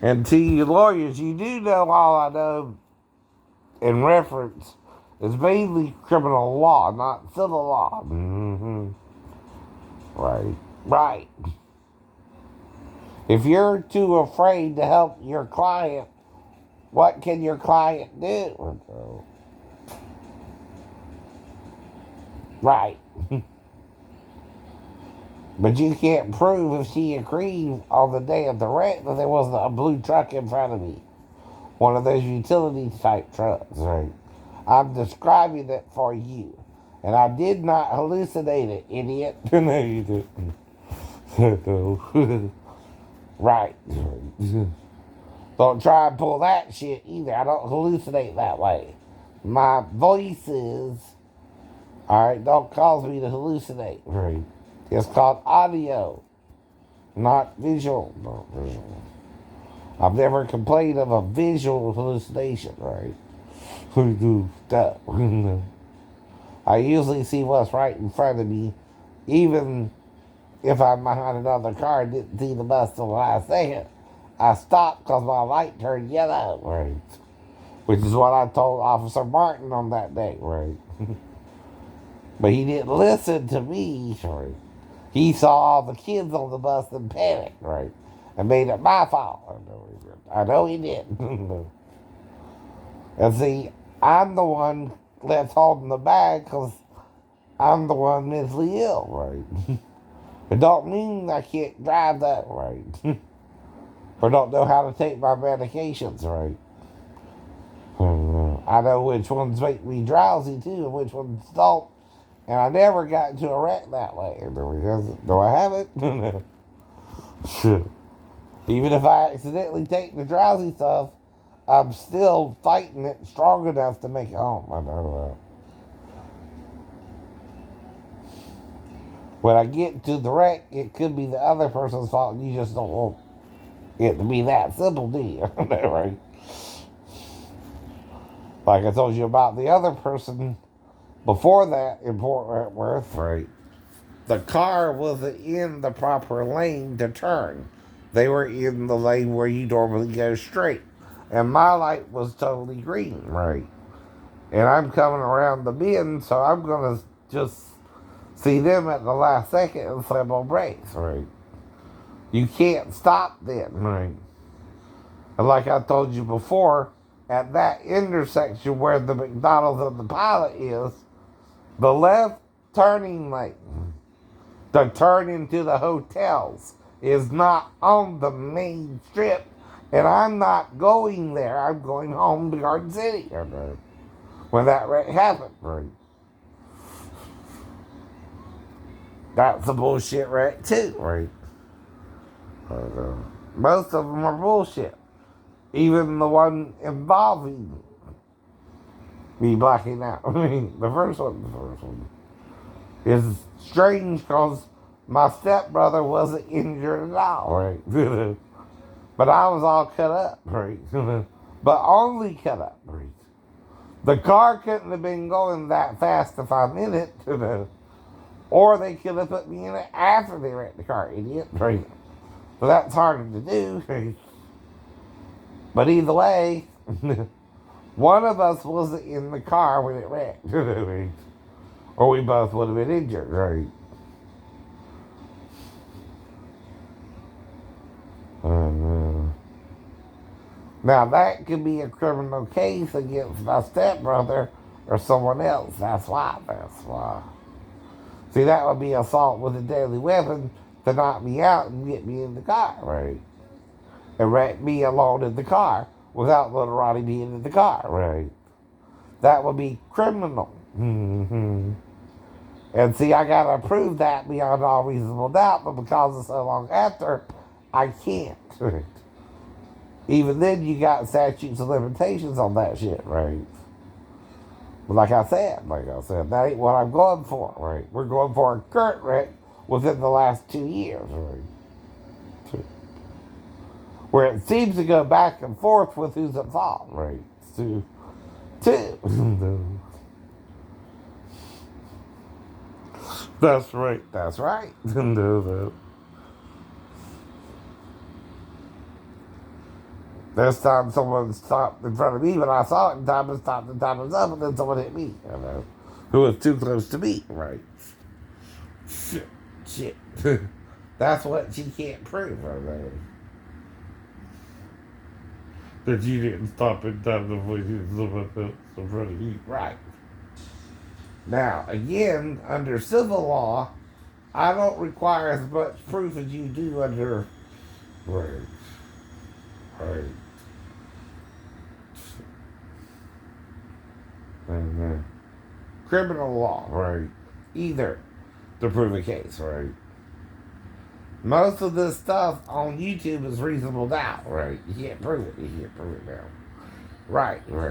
And to you lawyers, you do know all I know in reference is mainly criminal law, not civil law. Mm-hmm. Right. Right. If you're too afraid to help your client, what can your client do? Right. But you can't prove if she agreed on the day of the wreck that there wasn't a blue truck in front of me. One of those utility type trucks, right? I'm describing it for you. And I did not hallucinate it, idiot. No, you didn't. Right. Don't try and pull that shit either. I don't hallucinate that way. My voice is, alright, don't cause me to hallucinate. Right. It's called audio, not visual. Not visual. I've never complained of a visual hallucination, right? I usually see what's right in front of me, even if I'm behind another car and didn't see the bus till the last second. I stopped because my light turned yellow, right? Which is what I told Officer Martin on that day, right? But he didn't listen to me, right? He saw all the kids on the bus and panicked, right? And made it my fault. I know he did. And see, I'm the one left holding the bag because I'm the one mentally ill, right? It don't mean I can't drive that right. Or don't know how to take my medications right. I know which ones make me drowsy too and which ones don't. And I never got into a wreck that way. Do I have it? Even if I accidentally take the drowsy stuff, I'm still fighting it strong enough to make it home. I know. When I get to the wreck, it could be the other person's fault, and you just don't want it to be that simple, do you? Right? Like I told you about the other person before that in Fort Worth, right? The car wasn't in the proper lane to turn. They were in the lane where you normally go straight. And my light was totally green, right? And I'm coming around the bend, so I'm going to just see them at the last second and slam on brakes, right? You can't stop then, right? And like I told you before, at that intersection where the McDonald's and the Pilot is, the left turning lane to turn into the hotels is not on the main strip, and I'm not going there. I'm going home to Garden City when that wreck happened. Right? That's a bullshit wreck too, right? Most of them are bullshit. Even the one involving me blacking out. I mean, the first one is strange because my stepbrother wasn't injured at all, right? But I was all cut up, right? But only cut up, right? The car couldn't have been going that fast if I'm in it, or they could have put me in it after they wrecked the car, idiot, right? So that's harder to do, right? But either way, one of us wasn't in the car when it wrecked, right? Or we both would have been injured, right? Now that could be a criminal case against my stepbrother or someone else. That's why. That's why. See, that would be assault with a deadly weapon to knock me out and get me in the car, right? And wreck me alone in the car without little Ronnie being in the car, right? That would be criminal. Mm-hmm. And see, I gotta prove that beyond all reasonable doubt, but because it's so long after, I can't. Even then, you got statutes of limitations on that shit, right? But like I said, that ain't what I'm going for, right? We're going for a current wreck within the last 2 years, right? Where it seems to go back and forth with who's at fault, right? Two. That's right. That's right. This time someone stopped in front of me, but I saw it in time and stopped in time was up, and then someone hit me, you know, who was too close to me, right? Shit. That's what she can't prove, right? That you didn't stop in time to avoid someone else in front of you. Right. Now, again, under civil law, I don't require as much proof as you do under right. Right. And, criminal law, right? Either to prove a case, right? Most of this stuff on YouTube is reasonable doubt, right? You can't prove it. You can't prove it now. Right.